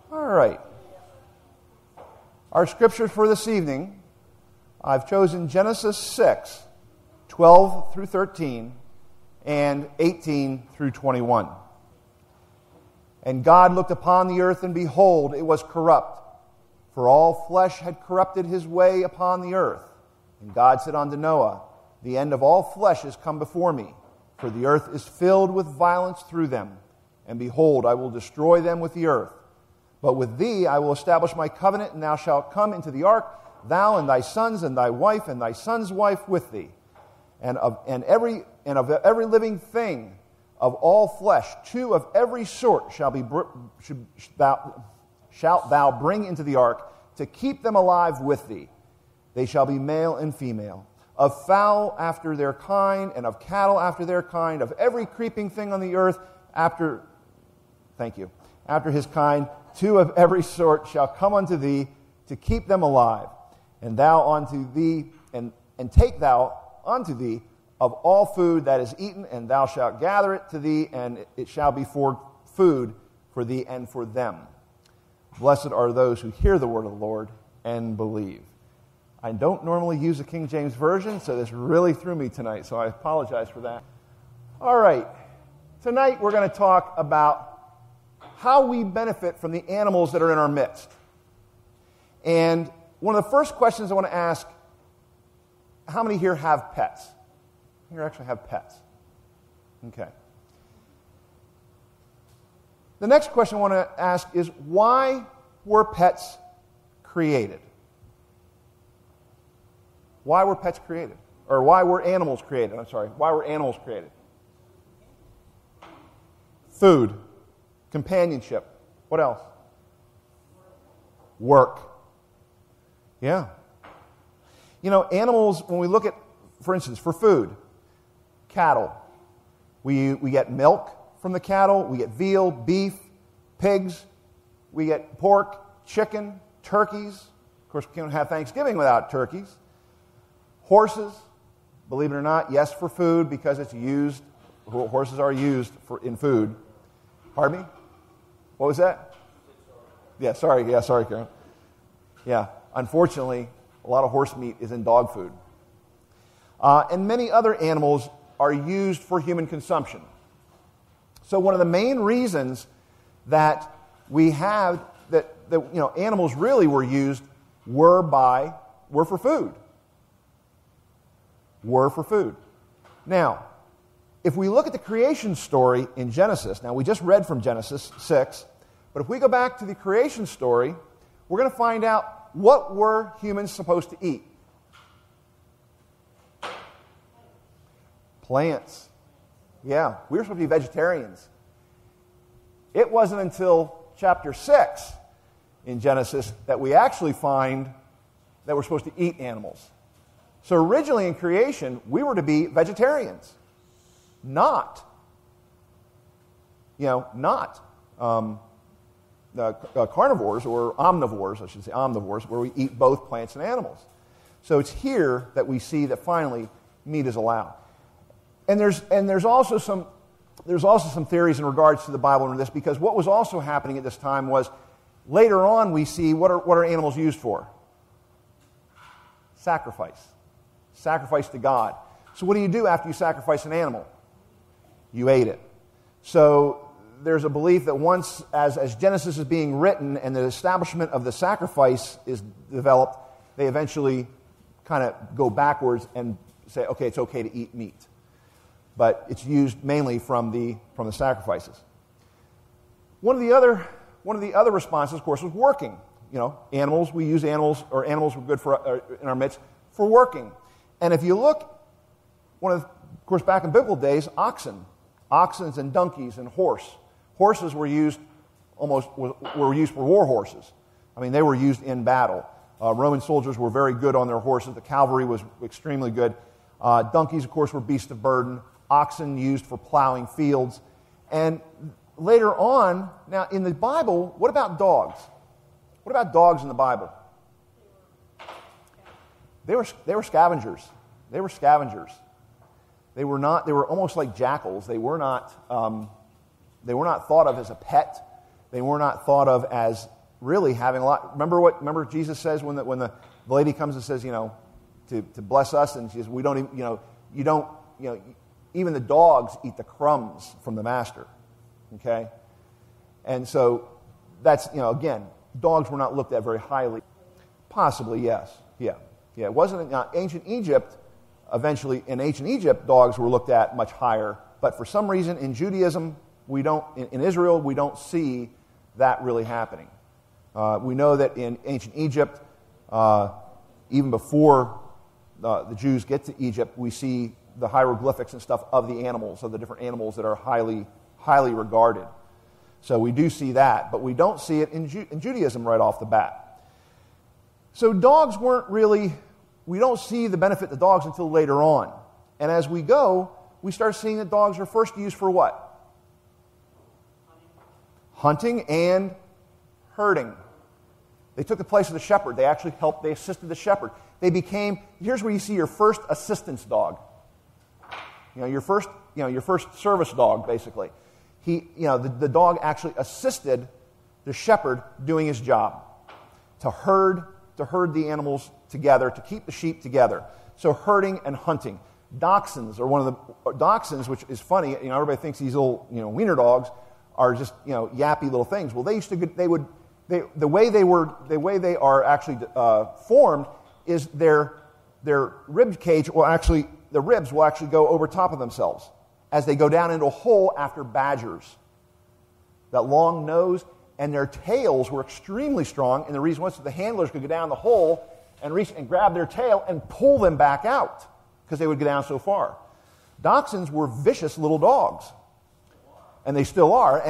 All right. Our scriptures for this evening, I've chosen Genesis 6, 12 through 13, and 18 through 21. And God looked upon the earth, and behold, it was corrupt, for all flesh had corrupted his way upon the earth. And God said unto Noah, the end of all flesh is come before me, for the earth is filled with violence through them. And behold, I will destroy them with the earth. But with thee I will establish my covenant, and thou shalt come into the ark, thou and thy sons and thy wife and thy son's wife with thee. And of every living thing of all flesh, 2 of every sort shalt thou bring into the ark, to keep them alive with thee. They shall be male and female, of fowl after their kind, and of cattle after their kind, of every creeping thing on the earth after his kind. 2 of every sort shall come unto thee, to keep them alive. And thou unto thee, and take thou unto thee of all food that is eaten, and thou shalt gather it to thee, and it shall be for food for thee and for them. Blessed are those who hear the word of the Lord and believe. I don't normally use the King James Version, so this really threw me tonight, so I apologize for that. All right. Tonight we're going to talk about how we benefit from the animals that are in our midst. And one of the first questions I want to ask, how many here have pets? Here actually have pets. Okay. The next question I want to ask is, why were pets created? Why were pets created? Or why were animals created? I'm sorry. Why were animals created? Food. Companionship. What else? Work. Yeah. You know, animals, when we look at, for instance, for food, cattle. We get milk from the cattle. We get veal, beef, pigs. We get pork, chicken, turkeys. Of course, we can't have Thanksgiving without turkeys. Horses, believe it or not, yes, for food, because it's used. Horses are used in food. Pardon me? What was that? Sorry, Karen. Yeah, unfortunately, a lot of horse meat is in dog food. And many other animals are used for human consumption. So one of the main reasons that we have that animals really were used were for food. Were for food. Now, if we look at the creation story in Genesis, now we just read from Genesis 6, but if we go back to the creation story, we're going to find out, what were humans supposed to eat? Plants. Yeah, we were supposed to be vegetarians. It wasn't until chapter 6 in Genesis that we actually find that we're supposed to eat animals. So originally in creation, we were to be vegetarians. Not carnivores or omnivores, I should say omnivores, where we eat both plants and animals. So it's here that we see that finally meat is allowed. And there's also some theories in regards to the Bible in this, because what was also happening at this time was, later on we see what are animals used for? Sacrifice to God. So what do you do after you sacrifice an animal? You ate it. So there's a belief that once, as Genesis is being written and the establishment of the sacrifice is developed, they eventually kind of go backwards and say, okay, it's okay to eat meat. But it's used mainly from the sacrifices. One of the other responses, of course, was working. Animals, we use animals, or animals were good for in our midst for working. And if you look, of course, back in biblical days, oxen and donkeys and horses were used for war horses. I mean, they were used in battle. Roman soldiers were very good on their horses. The cavalry was extremely good. Donkeys, of course, were beasts of burden. Oxen used for plowing fields. And later on, now in the Bible, what about dogs? What about dogs in the Bible? They were scavengers. They were scavengers. They were almost like jackals. They were not thought of as a pet. They were not thought of as really having a lot. Remember Jesus says when the lady comes and says, to bless us, and she says, we don't even, even the dogs eat the crumbs from the master. Okay? And so that's, again, dogs were not looked at very highly. Possibly, yes. Yeah. It wasn't in ancient Egypt. Eventually, in ancient Egypt, dogs were looked at much higher. But for some reason, in Judaism, in Israel, we don't see that really happening. We know that in ancient Egypt, even before the Jews get to Egypt, we see the hieroglyphics and stuff of the animals, of the different animals that are highly, highly regarded. So we do see that, but we don't see it in Judaism right off the bat. So dogs weren't really, we don't see the benefit to dogs until later on. And as we go, we start seeing that dogs are first used for what? Hunting and herding. They took the place of the shepherd. They actually they assisted the shepherd. Here's where you see your first assistance dog. Your first service dog, basically. The dog actually assisted the shepherd doing his job, to herd the animals together, to keep the sheep together. So herding and hunting. Dachshunds are one of the dachshunds, which is funny. Everybody thinks these little wiener dogs are just yappy little things. Well, the way they are actually formed is their rib cage the ribs will actually go over top of themselves as they go down into a hole after badgers. That long nose and their tails were extremely strong, and the reason was that the handlers could go down the hole and reach and grab their tail and pull them back out because they would go down so far. Dachshunds were vicious little dogs, and they still are.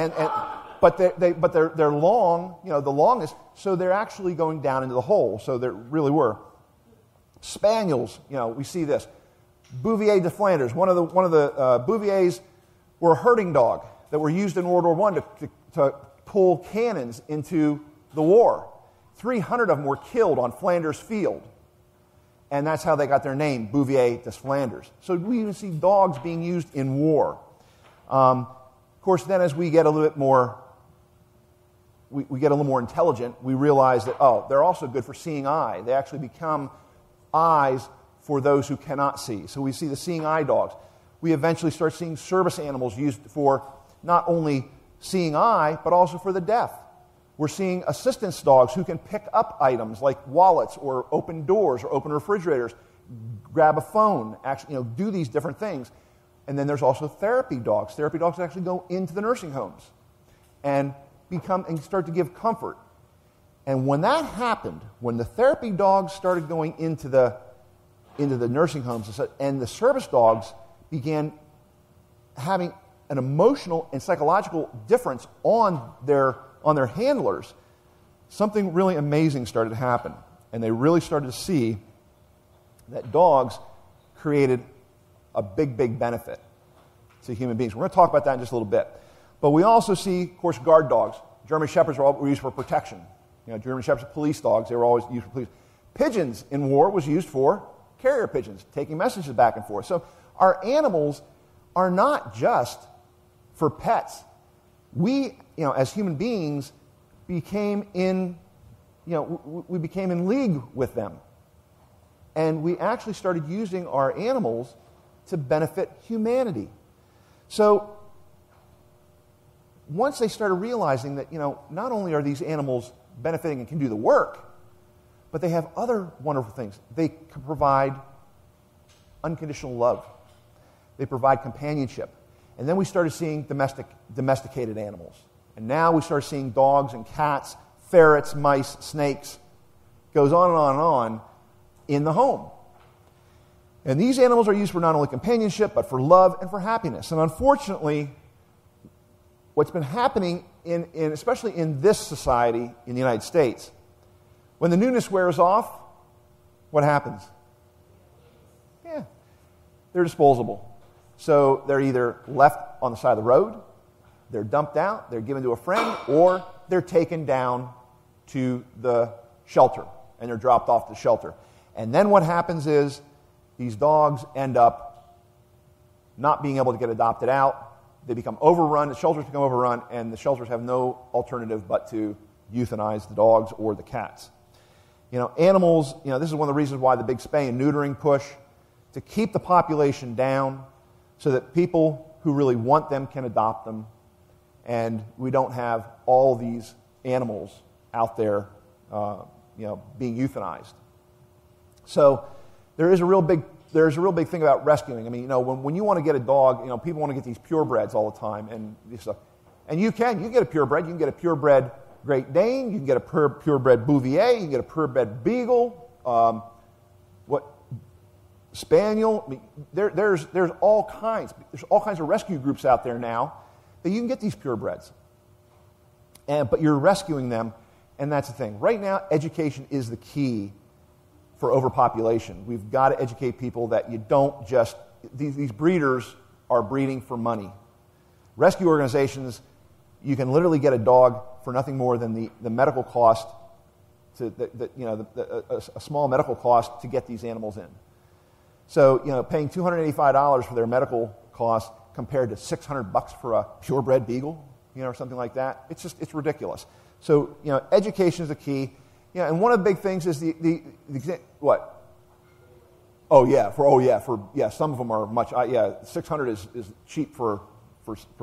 But they're long, the longest, so they're actually going down into the hole. So they really were. Spaniels, we see this. Bouvier de Flanders, one of the Bouviers were a herding dog that were used in World War I to pull cannons into the war. 300 of them were killed on Flanders Field. And that's how they got their name, Bouvier de Flanders. So we even see dogs being used in war. Of course, then as we get a little bit more, we get a little more intelligent, we realize that, they're also good for seeing eye. They actually become eyes for those who cannot see. So we see the seeing eye dogs. We eventually start seeing service animals used for not only seeing eye, but also for the deaf. We're seeing assistance dogs who can pick up items like wallets or open doors or open refrigerators, grab a phone, actually, do these different things. And then there's also therapy dogs. Therapy dogs actually go into the nursing homes and start to give comfort. And when that happened, when the therapy dogs started going into the nursing homes and the service dogs began having an emotional and psychological difference on their handlers, something really amazing started to happen. And they really started to see that dogs created a big, big benefit to human beings. We're going to talk about that in just a little bit. But we also see, of course, guard dogs. German Shepherds were used for protection. German Shepherds, police dogs, they were always used for police. Pigeons in war was used for carrier pigeons, taking messages back and forth. So our animals are not just for pets. We, as human beings, became in league with them. And we actually started using our animals to benefit humanity. So once they started realizing that, not only are these animals benefiting and can do the work, but they have other wonderful things. They can provide unconditional love. They provide companionship. And then we started seeing domesticated animals. And now we start seeing dogs and cats, ferrets, mice, snakes, goes on and on and on in the home. And these animals are used for not only companionship, but for love and for happiness. And unfortunately, what's been happening, especially in this society in the United States, when the newness wears off, what happens? Yeah, they're disposable. So they're either left on the side of the road, they're dumped out, they're given to a friend, or they're taken down to the shelter, and they're dropped off to the shelter. And then what happens is these dogs end up not being able to get adopted out. They become overrun, the shelters become overrun, and the shelters have no alternative but to euthanize the dogs or the cats. Animals, this is one of the reasons why the big spay and neutering push, to keep the population down so that people who really want them can adopt them, and we don't have all these animals out there, being euthanized. So there's a real big thing about rescuing. I mean, when you want to get a dog, people want to get these purebreds all the time and stuff. And you can get a purebred. You can get a purebred Great Dane. You can get a purebred Bouvier. You can get a purebred Beagle. Spaniel. I mean, there's all kinds. There's all kinds of rescue groups out there now that you can get these purebreds. But you're rescuing them, and that's the thing. Right now, education is the key for overpopulation. We've got to educate people that you don't just... These breeders are breeding for money. Rescue organizations, you can literally get a dog for nothing more than the medical cost, a small medical cost to get these animals in. So, paying $285 for their medical costs compared to $600 for a purebred beagle, or something like that, it's ridiculous. So, education is the key. And one of the big things is what? Some of them are much. 600 is cheap for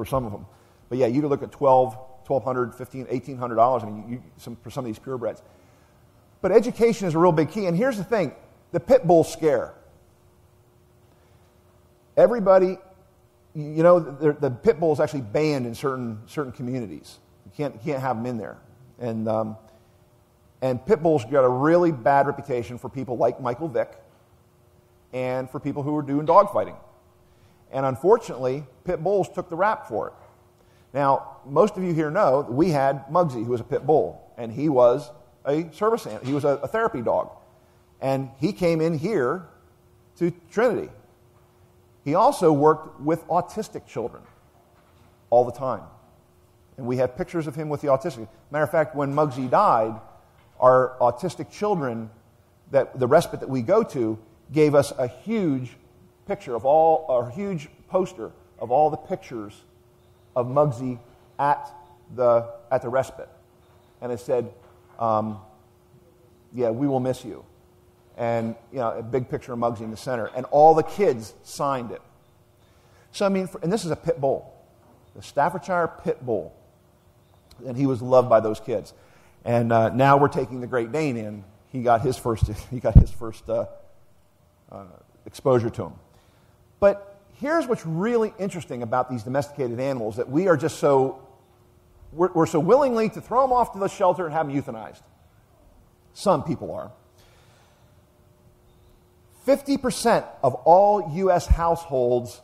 some of them, but you can look at $1,200, $1,500, $1,800. I mean, for some of these purebreds. But education is a real big key. And here's the thing: the pit bull scare. Everybody, the pit bull is actually banned in certain communities. You can't have them in there, and pit bulls got a really bad reputation for people like Michael Vick and for people who are doing dogfighting. And unfortunately, pit bulls took the rap for it. Now, most of you here know that we had Muggsy, who was a pit bull, and he was a service animal. He was a therapy dog. And he came in here to Trinity. He also worked with autistic children all the time. And we have pictures of him with the autistic. Matter of fact, when Muggsy died, our autistic children, the respite that we go to, gave us a huge huge poster of all the pictures of Muggsy at the respite. And it said, we will miss you. And, a big picture of Muggsy in the center. And all the kids signed it. So, and this is a pit bull. The Staffordshire pit bull. And he was loved by those kids. And now we're taking the Great Dane in. He got his first exposure to him. But here's what's really interesting about these domesticated animals, that we are just we're so willingly to throw them off to the shelter and have them euthanized. Some people are. 50% of all U.S. households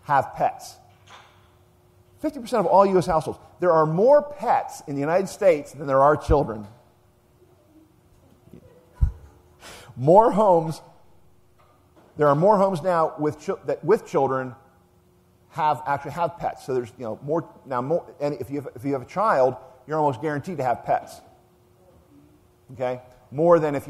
have pets. 50% of all U.S. households. There are more pets in the United States than there are children. More homes. There are more homes now with children actually have pets. So there's more now. More, and if you have a child, you're almost guaranteed to have pets. Okay, more than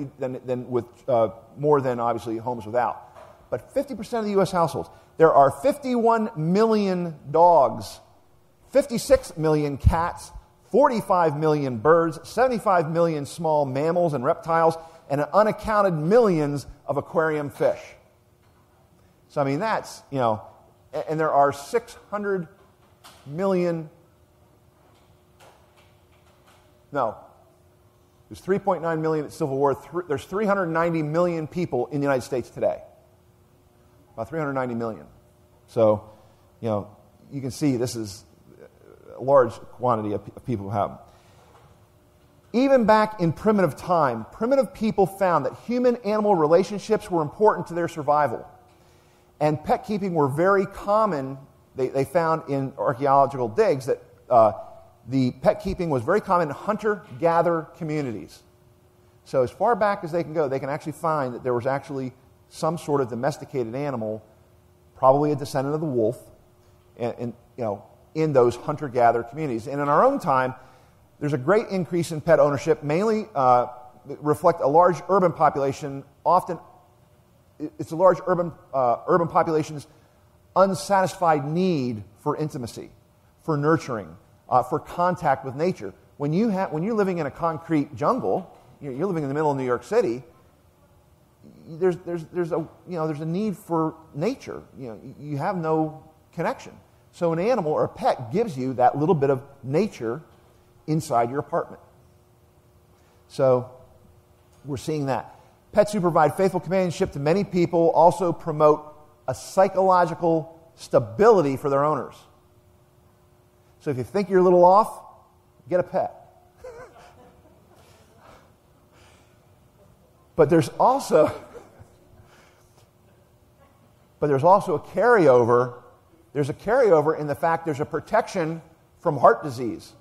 more than obviously homes without. But 50% of the U.S. households. There are 51 million dogs, 56 million cats, 45 million birds, 75 million small mammals and reptiles, and an unaccounted millions of aquarium fish. So, that's, and there are 600 million, there's 3.9 million at Civil War. There's 390 million people in the United States today. About 390 million. So, you can see this is a large quantity of people who have them. Even back in primitive time, primitive people found that human-animal relationships were important to their survival. And pet keeping were very common. They found in archaeological digs that the pet keeping was very common in hunter-gatherer communities. So as far back as they can go, they can actually find that there was actually some sort of domesticated animal, probably a descendant of the wolf, in those hunter-gatherer communities. And in our own time, there's a great increase in pet ownership, mainly reflect a large urban population. Often, it's a large urban population's unsatisfied need for intimacy, for nurturing, for contact with nature. when you're living in a concrete jungle, you're living in the middle of New York City, there's a need for nature. You have no connection. So an animal or a pet gives you that little bit of nature inside your apartment. So we're seeing that. Pets who provide faithful companionship to many people also promote a psychological stability for their owners. So if you think you're a little off, get a pet. But there's also a carryover. There's a carryover in the fact there's a protection from heart disease.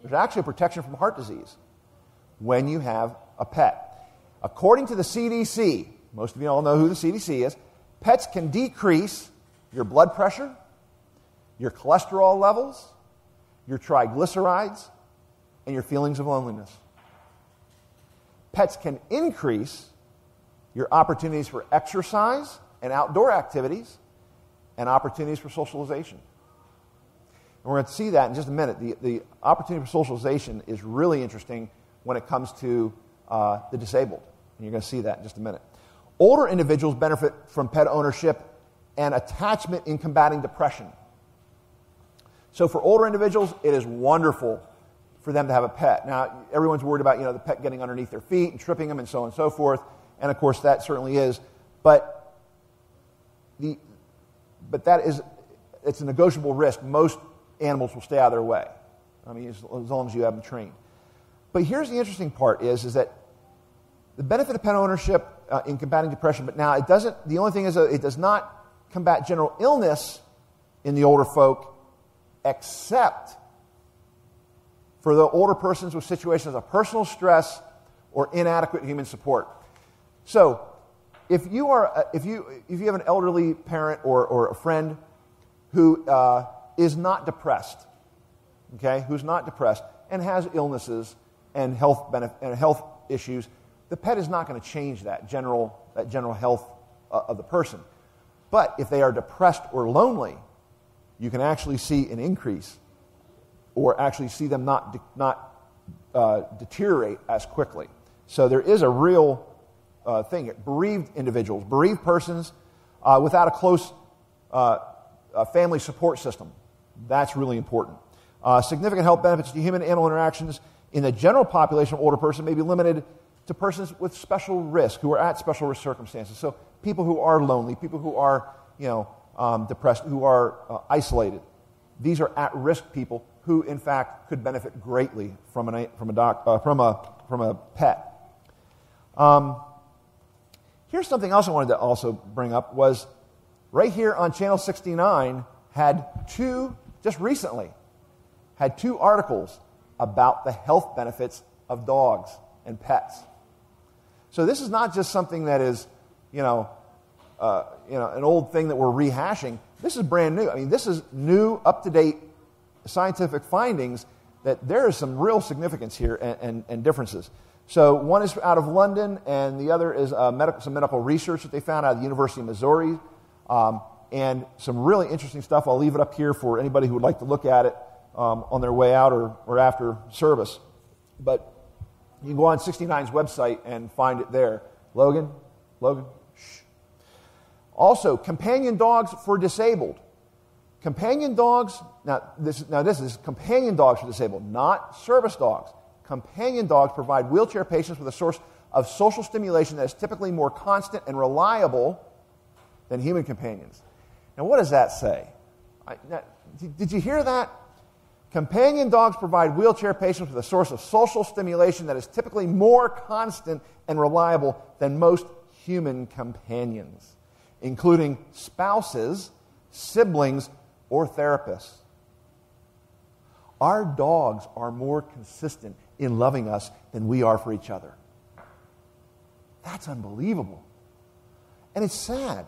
There's actually a protection from heart disease when you have a pet. According to the CDC, most of you all know who the CDC is, pets can decrease your blood pressure, your cholesterol levels, your triglycerides, and your feelings of loneliness. Pets can increase your opportunities for exercise and outdoor activities and opportunities for socialization. And we're going to see that in just a minute. The opportunity for socialization is really interesting when it comes to the disabled. And you're going to see that in just a minute. Older individuals benefit from pet ownership and attachment in combating depression. So for older individuals, it is wonderful for them to have a pet. Now, everyone's worried about, the pet getting underneath their feet and tripping them and so on and so forth. And of course, that certainly is. But it's a negotiable risk. Most animals will stay out of their way. I mean, as long as you have them trained. But here's the interesting part is that the benefit of pet ownership in combating depression, but now the only thing is it does not combat general illness in the older folk, except for the older persons with situations of personal stress or inadequate human support. So, if you have an elderly parent or a friend who is not depressed, okay, who's not depressed and has illnesses and health issues, the pet is not going to change that general health of the person. But if they are depressed or lonely, you can actually see an increase, or actually see them not deteriorate as quickly. So there is a real thing. Bereaved individuals, bereaved persons without a close family support system. That's really important. Significant health benefits to human-animal interactions in the general population of older person may be limited to persons with special risk, who are at special risk circumstances. So people who are lonely, people who are depressed, who are isolated. These are at-risk people who, in fact, could benefit greatly from a pet. Here's something else I wanted to also bring up was right here on Channel 69 just recently had two articles about the health benefits of dogs and pets. So this is not just something that is, an old thing that we're rehashing. This is brand new. I mean, this is new, up-to-date scientific findings that there is some real significance here and differences. So one is out of London, and the other is some medical research that they found out of the University of Missouri, and some really interesting stuff. I'll leave it up here for anybody who would like to look at it on their way out or after service. But you can go on 69's website and find it there. Logan, shh. Also, companion dogs for disabled. Companion dogs, now this is companion dogs for disabled, not service dogs. Companion dogs provide wheelchair patients with a source of social stimulation that is typically more constant and reliable than human companions. Now, what does that say? Did you hear that? Companion dogs provide wheelchair patients with a source of social stimulation that is typically more constant and reliable than most human companions, including spouses, siblings, or therapists. Our dogs are more consistent in loving us than we are for each other. That's unbelievable. And it's sad.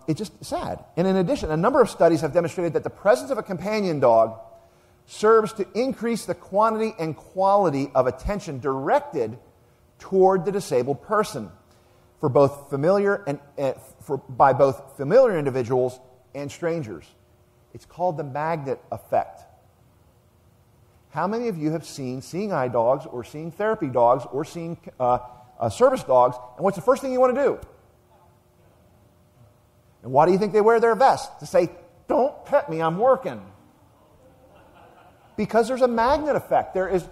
It's just sad. And in addition, a number of studies have demonstrated that the presence of a companion dog serves to increase the quantity and quality of attention directed toward the disabled person by both familiar individuals and strangers. It's called the magnet effect. How many of you have seen seeing eye dogs or seeing therapy dogs or seeing service dogs, and what's the first thing you want to do? And why do you think they wear their vest? To say, don't pet me, I'm working. Because there's a magnet effect. There is,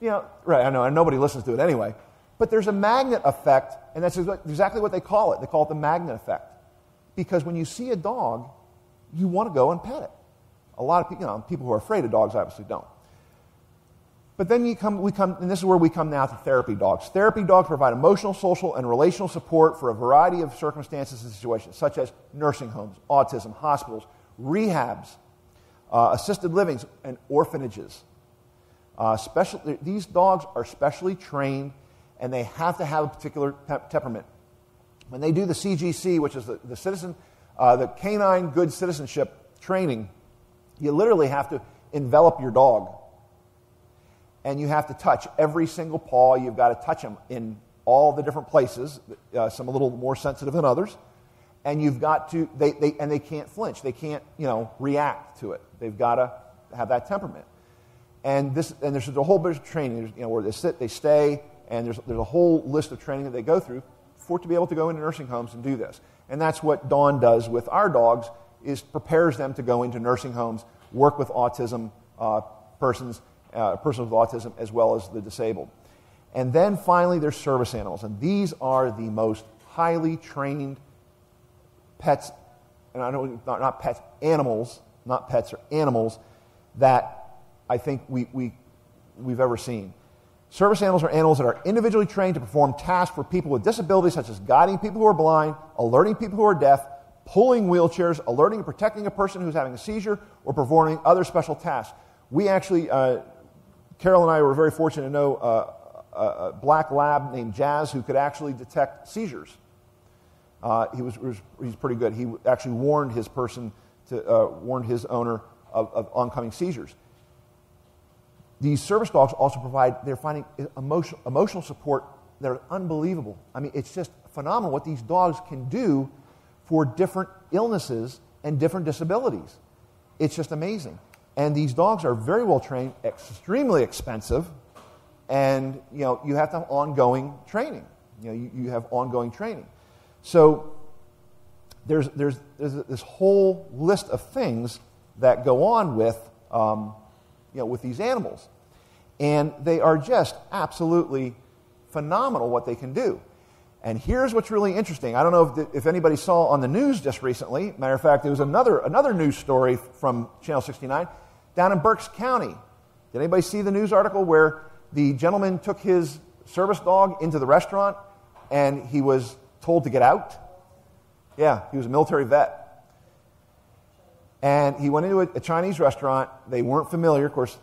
right, I know, and nobody listens to it anyway, but there's a magnet effect, and that's exactly what they call it. They call it the magnet effect. Because when you see a dog, you want to go and pet it. A lot of people, people who are afraid of dogs obviously don't. But then we come, and this is where we come now to therapy dogs. Therapy dogs provide emotional, social, and relational support for a variety of circumstances and situations, such as nursing homes, autism, hospitals, rehabs, assisted livings, and orphanages. These dogs are specially trained, and they have to have a particular temperament. When they do the CGC, which is the Canine Good Citizenship training, you literally have to envelop your dog. And you have to touch every single paw. You've got to touch them in all the different places, some a little more sensitive than others. And you've got to, they can't flinch. They can't, react to it. They've got to have that temperament. And there's a whole bunch of training, where they sit, they stay, and there's a whole list of training that they go through to be able to go into nursing homes and do this. And that's what Dawn does with our dogs, is prepares them to go into nursing homes, work with autism persons with autism as well as the disabled. And then finally, there's service animals. And these are the most highly trained pets, and I know not pets, animals, not pets or animals, that I think we've ever seen. Service animals are animals that are individually trained to perform tasks for people with disabilities, such as guiding people who are blind, alerting people who are deaf, pulling wheelchairs, alerting and protecting a person who's having a seizure, or performing other special tasks. We actually, Carol and I were very fortunate to know a black lab named Jazz who could actually detect seizures. He's pretty good. He actually warned his owner of oncoming seizures. These service dogs also they're finding emotional support that are unbelievable. I mean, it's just phenomenal what these dogs can do for different illnesses and different disabilities. It's just amazing. And these dogs are very well trained, extremely expensive, and you have to have ongoing training. You have ongoing training. So there's this whole list of things that go on with with these animals, and they are just absolutely phenomenal what they can do. And here's what's really interesting. I don't know if anybody saw on the news just recently. Matter of fact, there was another news story from Channel 69 down in Berks County. Did anybody see the news article where the gentleman took his service dog into the restaurant and he was told to get out? Yeah, he was a military vet. And he went into a Chinese restaurant. They weren't familiar. Of course,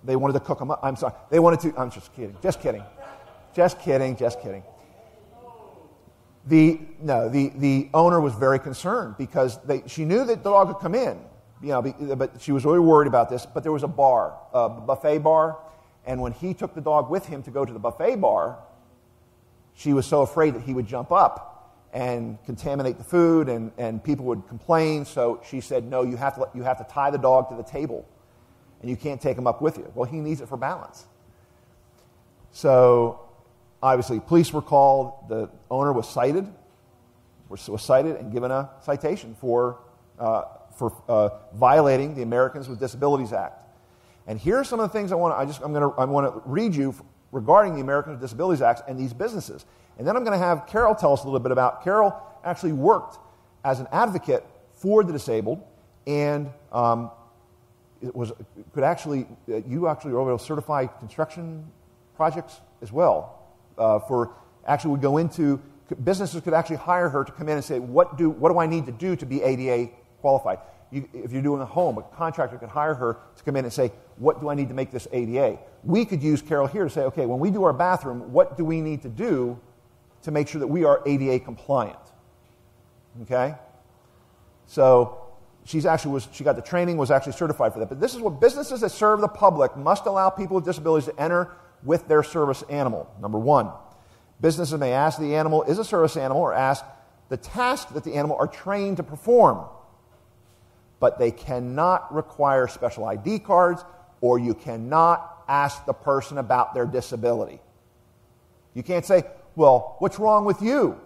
they wanted to cook him up. I'm sorry. I'm just kidding. Just kidding. The owner was very concerned because she knew that the dog would come in, but she was really worried about this. But there was a buffet bar, and when he took the dog with him to go to the buffet bar, she was so afraid that he would jump up and contaminate the food, and people would complain. So she said, "No, you have to tie the dog to the table, and you can't take him up with you." Well, he needs it for balance. So obviously, police were called. The owner was cited and given a citation for violating the Americans with Disabilities Act. And here are some of the things I want to read you regarding the Americans with Disabilities Act and these businesses. And then I'm going to have Carol tell us a little bit about. Carol actually worked as an advocate for the disabled, and you actually were able to certify construction projects as well. Would go into businesses could actually hire her to come in and say, what do I need to do to be ADA qualified? If you're doing a home, a contractor could hire her to come in and say, what do I need to make this ADA? We could use Carol here to say, okay, when we do our bathroom, what do we need to do to make sure that we are ADA compliant? Okay? So she got the training, was actually certified for that. But this is what businesses that serve the public must allow people with disabilities to enter with their service animal. Number one, businesses may ask the animal is a service animal or ask the task that the animal are trained to perform. But they cannot require special ID cards or you cannot ask the person about their disability. You can't say, well, what's wrong with you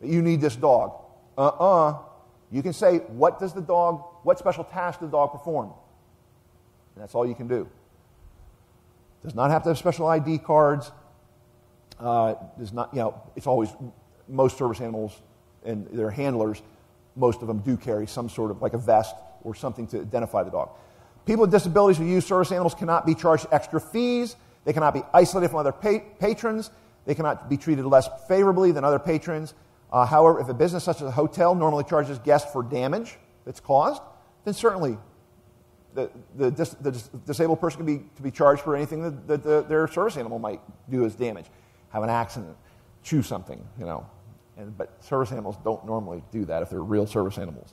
that you need this dog? You can say, what special task does the dog perform? And that's all you can do. Does not have to have special ID cards. Does not, it's always, most service animals and their handlers, most of them do carry some sort of like a vest or something to identify the dog. People with disabilities who use service animals cannot be charged extra fees. They cannot be isolated from other patrons. They cannot be treated less favorably than other patrons. However, if a business such as a hotel normally charges guests for damage that's caused, then certainly the disabled person can be charged for anything that their service animal might do as damage. Have an accident, chew something, but service animals don't normally do that if they're real service animals.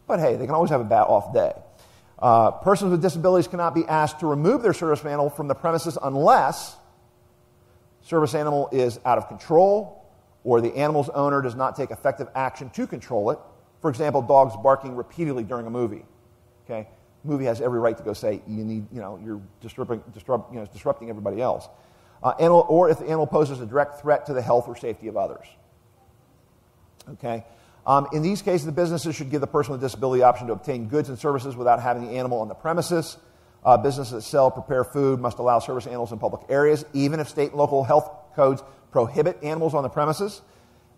But hey, they can always have a bad off day. Persons with disabilities cannot be asked to remove their service animal from the premises unless service animal is out of control or the animal's owner does not take effective action to control it. For example, dogs barking repeatedly during a movie. Okay, movie has every right to go say you're disrupting everybody else. Or if the animal poses a direct threat to the health or safety of others. Okay. In these cases, the businesses should give the person with a disability the option to obtain goods and services without having the animal on the premises. Businesses that sell, prepare food must allow service animals in public areas, even if state and local health codes prohibit animals on the premises.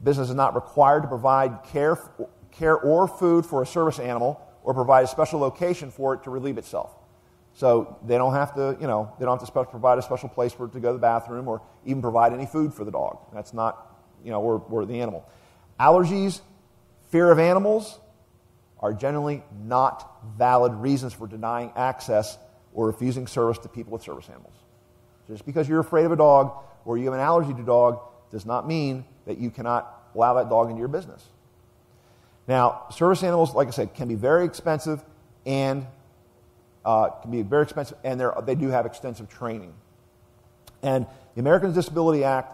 Business is not required to provide care or food for a service animal or provide a special location for it to relieve itself. So they don't have to, provide a special place for it to go to the bathroom or even provide any food for the dog. That's not, or the animal. Allergies, fear of animals are generally not valid reasons for denying access or refusing service to people with service animals. Just because you're afraid of a dog or you have an allergy to a dog does not mean that you cannot allow that dog into your business. Now, service animals, like I said, can be very expensive and they do have extensive training. And the Americans with Disability Act,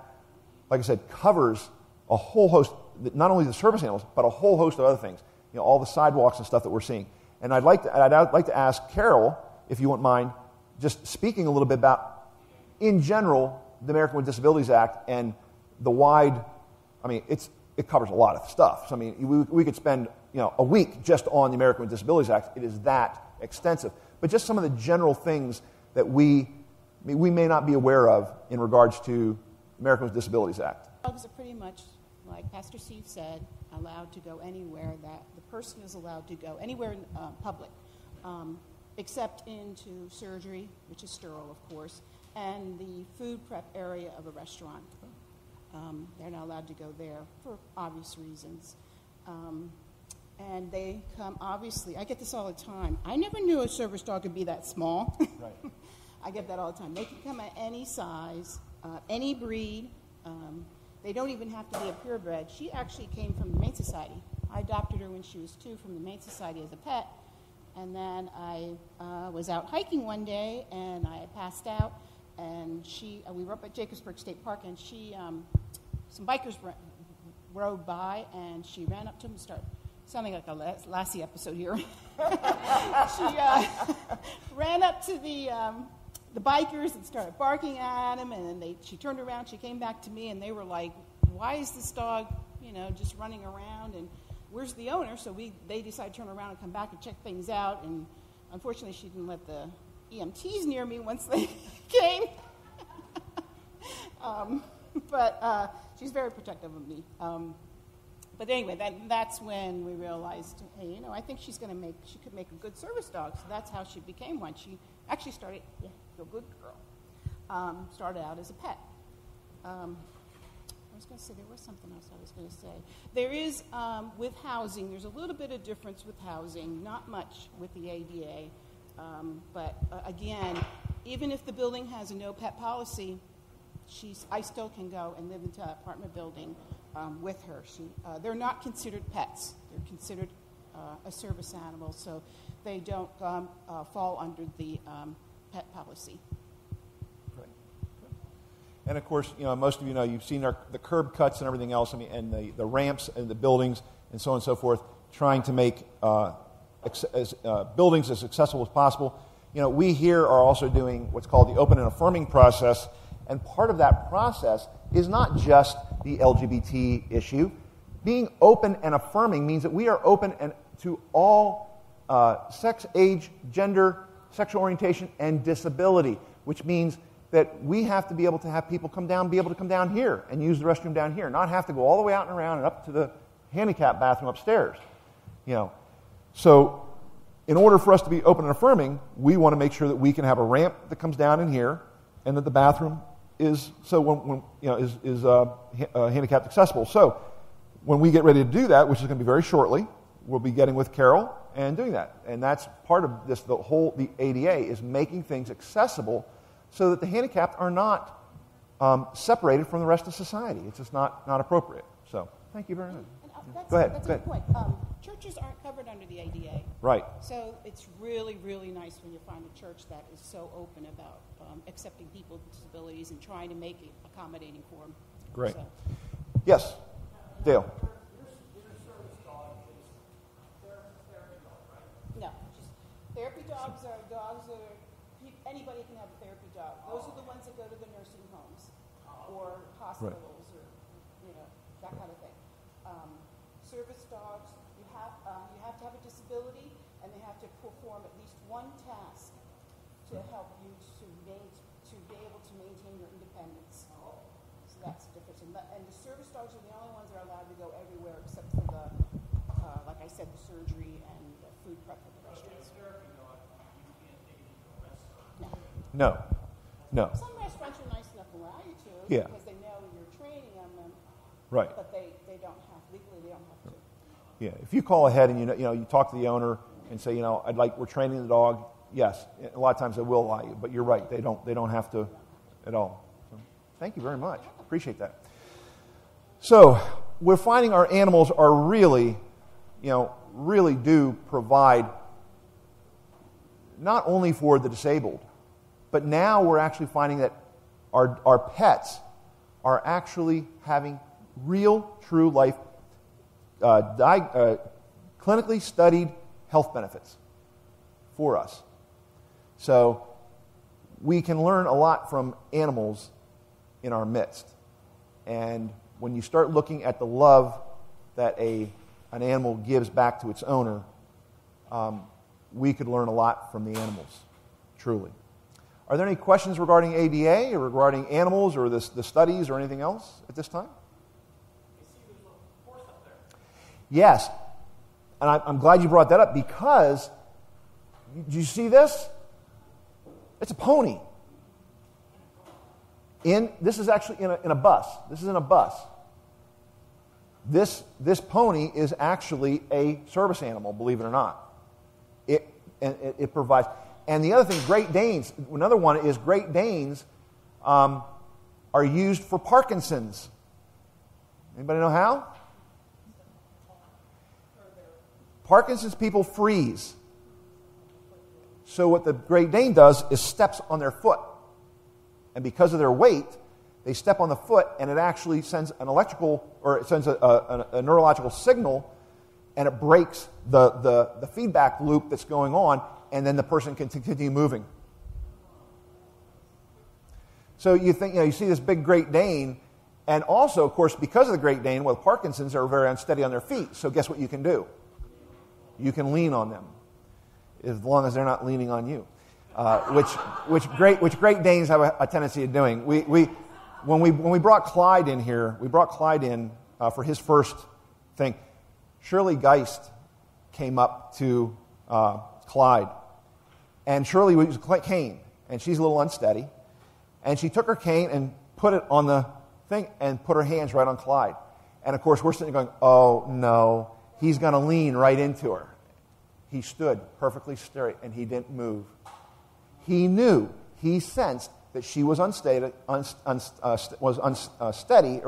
like I said, covers a whole host, not only the service animals, but a whole host of other things. All the sidewalks and stuff that we're seeing. And I'd like to ask Carol, if you wouldn't mind, just speaking a little bit about, in general, the American with Disabilities Act and the wide. It covers a lot of stuff. So, we could spend a week just on the American with Disabilities Act. It is that extensive. But just some of the general things that we may not be aware of in regards to the American with Disabilities Act. Dogs are pretty much, like Pastor Steve said, allowed to go anywhere that the person is allowed to go, anywhere in public, except into surgery, which is sterile, of course, and the food prep area of a restaurant. They're not allowed to go there for obvious reasons. And they come, obviously, I get this all the time. I never knew a service dog could be that small. Right. I get that all the time. They can come at any size, any breed. They don't even have to be a purebred. She actually came from the Humane Society. I adopted her when she was 2 from the Humane Society as a pet. And then I was out hiking one day, and I passed out. And we were up at Jacobsburg State Park, and some bikers rode by, and she ran up to them and started sounding like a Lassie episode here. She ran up to the bikers and started barking at them, and then she turned around, she came back to me, and they were like, why is this dog, just running around, and where's the owner? So they decided to turn around and come back and check things out, and unfortunately she didn't let the EMTs near me once they came. But she's very protective of me. But anyway, that's when we realized, hey, I think she could make a good service dog. So that's how she became one. She actually started, feel good girl, started out as a pet. I was going to say, there was something else I was going to say. There is, with housing, there's a little bit of difference with housing, not much with the ADA. But again, even if the building has a no pet policy, I still can go and live into an apartment building with her. They're not considered pets. They're considered a service animal, so they don't fall under the pet policy. Right. And of course, most of you know, you've seen the curb cuts and everything else, and the ramps and the buildings and so on and so forth, trying to make buildings as accessible as possible. We here are also doing what's called the open and affirming process, and part of that process is not just the LGBT issue. Being open and affirming means that we are open to all sex, age, gender, sexual orientation, and disability, which means that we have to be able to have people be able to come down here and use the restroom down here, not have to go all the way out and around and up to the handicap bathroom upstairs. So in order for us to be open and affirming, we want to make sure that we can have a ramp that comes down in here, and that the bathroom is handicapped accessible. So when we get ready to do that, which is going to be very shortly, we'll be getting with Carol and doing that. And that's part of this. The ADA is making things accessible so that the handicapped are not separated from the rest of society. It's just not appropriate. So thank you very much. Go ahead. That's a good point. Churches aren't covered under the ADA. Right. So it's really, really nice when you find a church that is so open about accepting people with disabilities and trying to make it accommodating for them. Great. So. Yes, Dale. No, just therapy dogs are anybody can have a therapy dog. Those are the ones that go to the nursing homes or hospitals or that kind of thing. Service dogs, you have to have a disability, and they have to perform at least one task to help you to be able to maintain your independence. So that's the difference. And the service dogs are the only ones that are allowed to go everywhere except for the, like I said, the surgery and the food prep at the restaurants. No. Some restaurants are nice enough to allow you to because they know you're training on them. Right. But they don't have, legally they don't have to. Yeah. If you call ahead and you talk to the owner and say, we're training the dog, yes, a lot of times they will allow you. But you're right, they don't have to at all. So, thank you very much. Appreciate that. So we're finding our animals are really do provide not only for the disabled, but now we're actually finding that our pets are actually having real, true life, clinically studied health benefits for us. So we can learn a lot from animals in our midst. And when you start looking at the love that an animal gives back to its owner, we could learn a lot from the animals, truly. Are there any questions regarding ADA or regarding animals or the studies or anything else at this time? Yes, and I'm glad you brought that up because, do you see this? It's a pony. This is actually in a bus. This is in a bus. This pony is actually a service animal, believe it or not. It provides. And the other thing, Great Danes, another one is Great Danes are used for Parkinson's. Anybody know how? Parkinson's people freeze. So what the Great Dane does is steps on their foot. And because of their weight, they step on the foot and it actually sends a neurological signal, and it breaks the feedback loop that's going on, and then the person can continue moving. So you think, you see this big Great Dane, and also, of course, because of the Great Dane, with Parkinson's, they're very unsteady on their feet. So guess what you can do? You can lean on them, as long as they're not leaning on you, which Great Danes have a tendency of doing. When we brought Clyde in here, for his first thing. Shirley Geist came up to Clyde, and Shirley was a cane, and she's a little unsteady, and she took her cane and put it on the thing and put her hands right on Clyde, and of course we're sitting there going, oh no, he's going to lean right into her. He stood perfectly straight and he didn't move. He knew, he sensed that she was unsteady or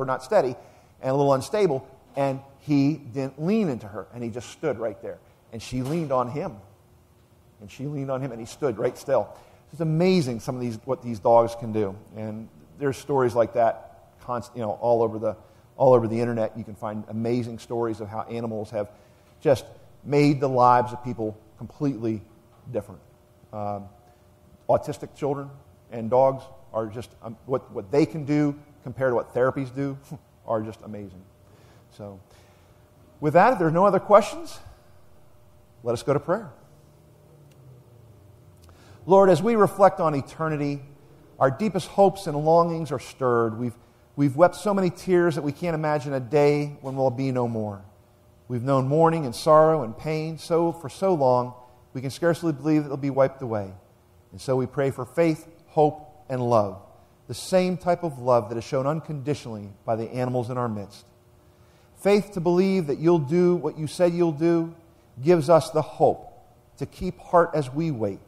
not steady and a little unstable, and he didn't lean into her, and he just stood right there. And she leaned on him, and he stood right still. It's amazing what these dogs can do, and there's stories like that, all over the internet. You can find amazing stories of how animals have just made the lives of people completely different. autistic children and dogs are just, what they can do compared to what therapies do are just amazing. So, with that, if there are no other questions, let us go to prayer. Lord, as we reflect on eternity, our deepest hopes and longings are stirred. We've wept so many tears that we can't imagine a day when we'll be no more. We've known mourning and sorrow and pain for so long, we can scarcely believe that it'll be wiped away. And so we pray for faith, hope, and love, the same type of love that is shown unconditionally by the animals in our midst. Faith to believe that you'll do what you said you'll do gives us the hope to keep heart as we wait,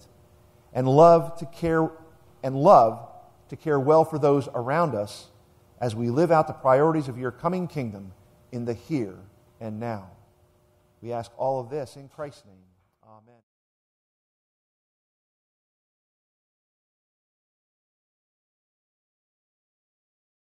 and love to care well for those around us as we live out the priorities of your coming kingdom in the here and now. We ask all of this in Christ's name. Amen.